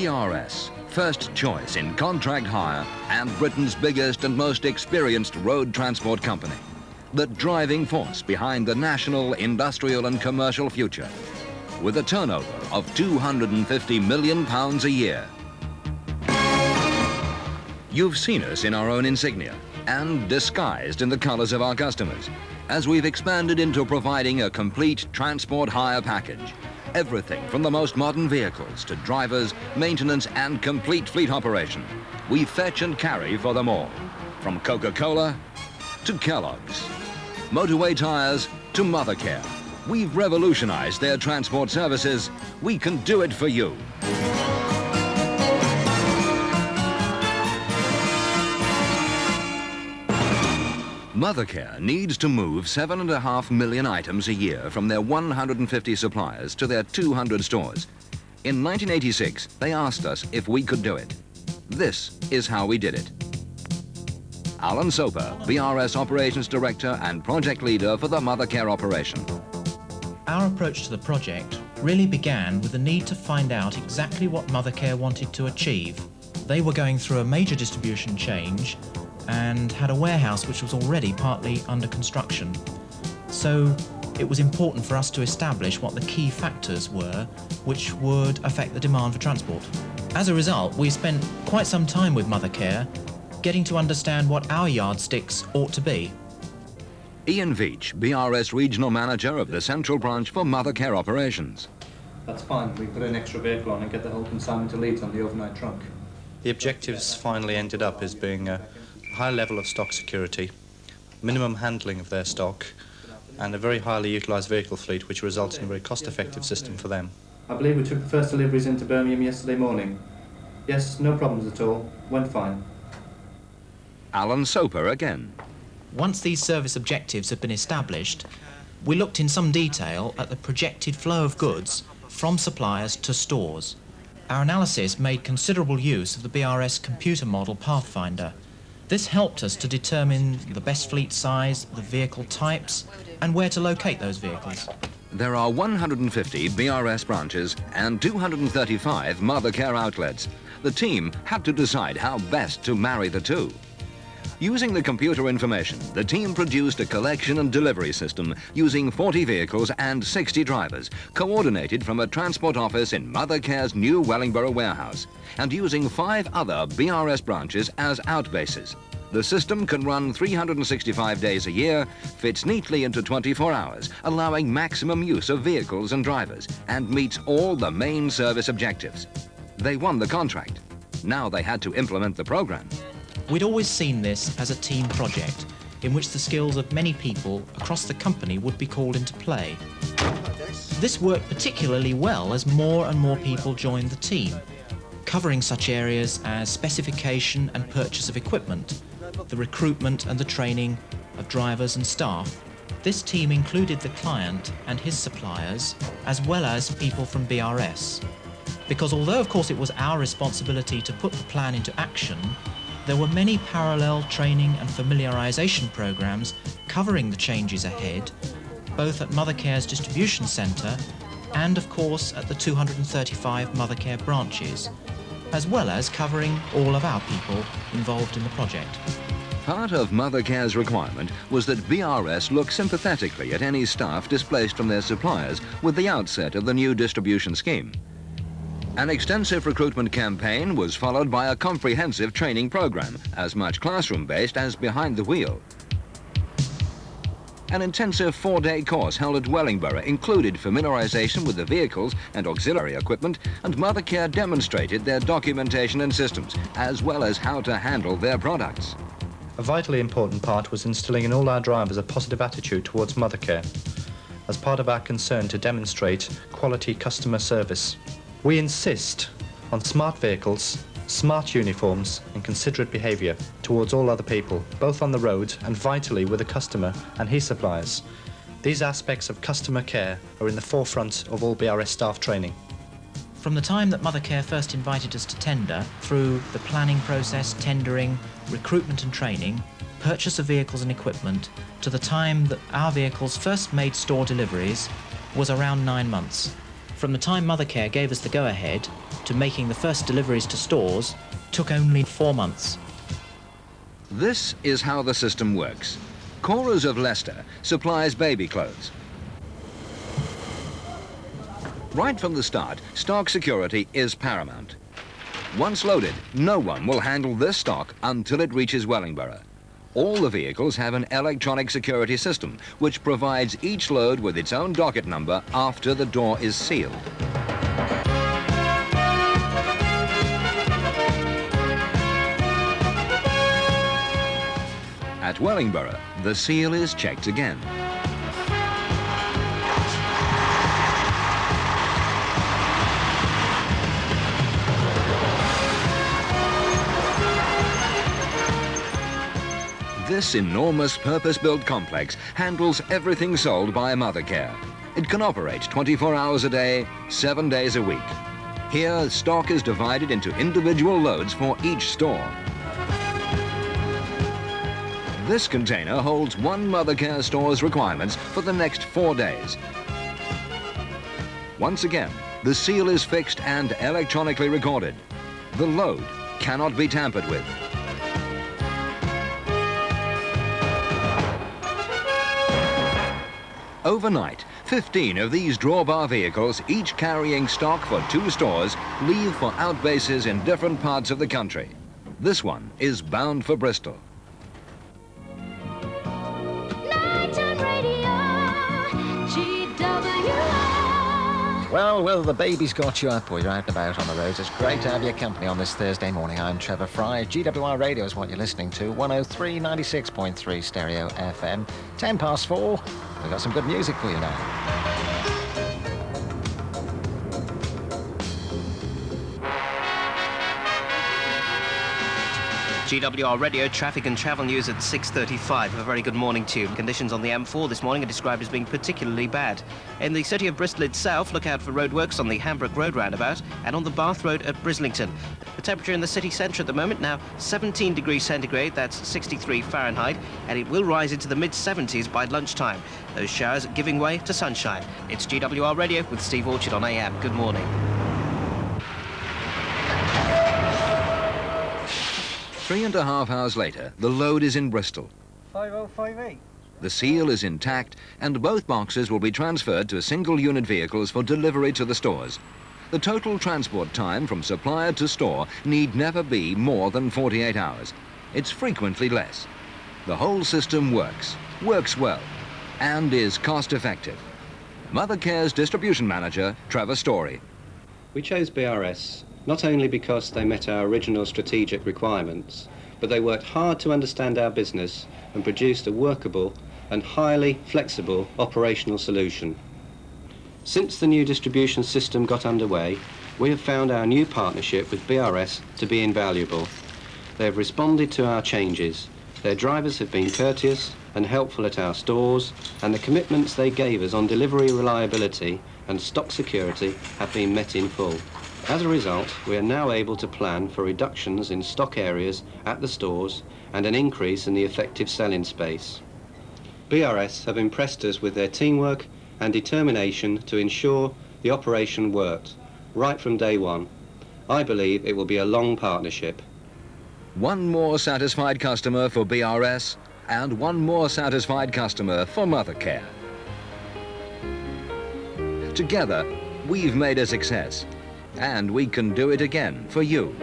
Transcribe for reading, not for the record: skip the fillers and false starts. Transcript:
BRS, first choice in contract hire and Britain's biggest and most experienced road transport company. The driving force behind the national, industrial and commercial future. With a turnover of £250 million a year. You've seen us in our own insignia and disguised in the colours of our customers as we've expanded into providing a complete transport hire package. Everything from the most modern vehicles to drivers, maintenance and complete fleet operation. We fetch and carry for them all. From Coca-Cola to Kellogg's. Motorway tyres to Mothercare. We've revolutionised their transport services. We can do it for you. Mothercare needs to move 7.5 million items a year from their 150 suppliers to their 200 stores. In 1986, they asked us if we could do it. This is how we did it. Alan Soper, BRS Operations Director and Project Leader for the Mothercare operation. Our approach to the project really began with the need to find out exactly what Mothercare wanted to achieve. They were going through a major distribution change and had a warehouse which was already partly under construction. So it was important for us to establish what the key factors were which would affect the demand for transport. As a result, we spent quite some time with Mothercare getting to understand what our yardsticks ought to be. Ian Veach, BRS Regional Manager of the Central Branch for Mothercare Operations. That's fine. We put an extra vehicle on and get the whole consignment to Leeds on the overnight trunk. The objectives finally ended up as being a high level of stock security, minimum handling of their stock, and a very highly utilised vehicle fleet, which resulted in a very cost-effective system for them. I believe we took the first deliveries into Birmingham yesterday morning. Yes, no problems at all. Went fine. Alan Soper again. Once these service objectives had been established, we looked in some detail at the projected flow of goods from suppliers to stores. Our analysis made considerable use of the BRS computer model Pathfinder. This helped us to determine the best fleet size, the vehicle types, and where to locate those vehicles. There are 150 BRS branches and 235 Mothercare outlets. The team had to decide how best to marry the two. Using the computer information, the team produced a collection and delivery system using 40 vehicles and 60 drivers, coordinated from a transport office in Mothercare's new Wellingborough warehouse, and using 5 other BRS branches as outbases. The system can run 365 days a year, fits neatly into 24 hours, allowing maximum use of vehicles and drivers, and meets all the main service objectives. They won the contract. Now they had to implement the program. We'd always seen this as a team project in which the skills of many people across the company would be called into play. This worked particularly well as more and more people joined the team, covering such areas as specification and purchase of equipment, the recruitment and the training of drivers and staff. This team included the client and his suppliers, as well as people from BRS. Because although of course it was our responsibility to put the plan into action, there were many parallel training and familiarisation programmes covering the changes ahead, both at Mothercare's distribution centre and, of course, at the 235 Mothercare branches, as well as covering all of our people involved in the project. Part of Mothercare's requirement was that BRS look sympathetically at any staff displaced from their suppliers with the outset of the new distribution scheme. An extensive recruitment campaign was followed by a comprehensive training program, as much classroom-based as behind the wheel. An intensive 4-day course held at Wellingborough included familiarisation with the vehicles and auxiliary equipment, and Mothercare demonstrated their documentation and systems, as well as how to handle their products. A vitally important part was instilling in all our drivers a positive attitude towards Mothercare, as part of our concern to demonstrate quality customer service. We insist on smart vehicles, smart uniforms and considerate behaviour towards all other people, both on the road and vitally with the customer and his suppliers. These aspects of customer care are in the forefront of all BRS staff training. From the time that Mothercare first invited us to tender, through the planning process, tendering, recruitment and training, purchase of vehicles and equipment, to the time that our vehicles first made store deliveries, was around 9 months. From the time Mothercare gave us the go-ahead, to making the first deliveries to stores took only 4 months. This is how the system works. Cora's of Leicester supplies baby clothes. Right from the start, stock security is paramount. Once loaded, no one will handle this stock until it reaches Wellingborough. All the vehicles have an electronic security system, which provides each load with its own docket number after the door is sealed. At Wellingborough, the seal is checked again. This enormous purpose-built complex handles everything sold by Mothercare. It can operate 24 hours a day, 7 days a week. Here, stock is divided into individual loads for each store. This container holds one Mothercare store's requirements for the next 4 days. Once again, the seal is fixed and electronically recorded. The load cannot be tampered with. Overnight, 15 of these drawbar vehicles, each carrying stock for 2 stores, leave for outbases in different parts of the country. This one is bound for Bristol. Well, whether the baby's got you up or you're out and about on the roads, it's great to have your company on this Thursday morning. I'm Trevor Fry. GWR Radio is what you're listening to. 103, 96.3 stereo FM. 10 past 4. We've got some good music for you now. GWR Radio traffic and travel news at 6:35. A very good morning to you. Conditions on the M4 this morning are described as being particularly bad. In the city of Bristol itself, look out for roadworks on the Hambrook Road roundabout and on the Bath Road at Brislington. The temperature in the city centre at the moment now 17 degrees centigrade, that's 63 Fahrenheit, and it will rise into the mid-70s by lunchtime. Those showers giving way to sunshine. It's GWR Radio with Steve Orchard on AM. Good morning. 3.5 hours later, the load is in Bristol. 5058. The seal is intact and both boxes will be transferred to single unit vehicles for delivery to the stores. The total transport time from supplier to store need never be more than 48 hours. It's frequently less. The whole system works well, and is cost effective. Mothercare's distribution manager, Trevor Story. We chose BRS not only because they met our original strategic requirements, but they worked hard to understand our business and produced a workable and highly flexible operational solution. Since the new distribution system got underway, we have found our new partnership with BRS to be invaluable. They have responded to our changes. Their drivers have been courteous and helpful at our stores, and the commitments they gave us on delivery reliability and stock security have been met in full. As a result, we are now able to plan for reductions in stock areas at the stores and an increase in the effective selling space. BRS have impressed us with their teamwork and determination to ensure the operation worked right from day one. I believe it will be a long partnership. One more satisfied customer for BRS and one more satisfied customer for Mothercare. Together, we've made a success. And we can do it again for you.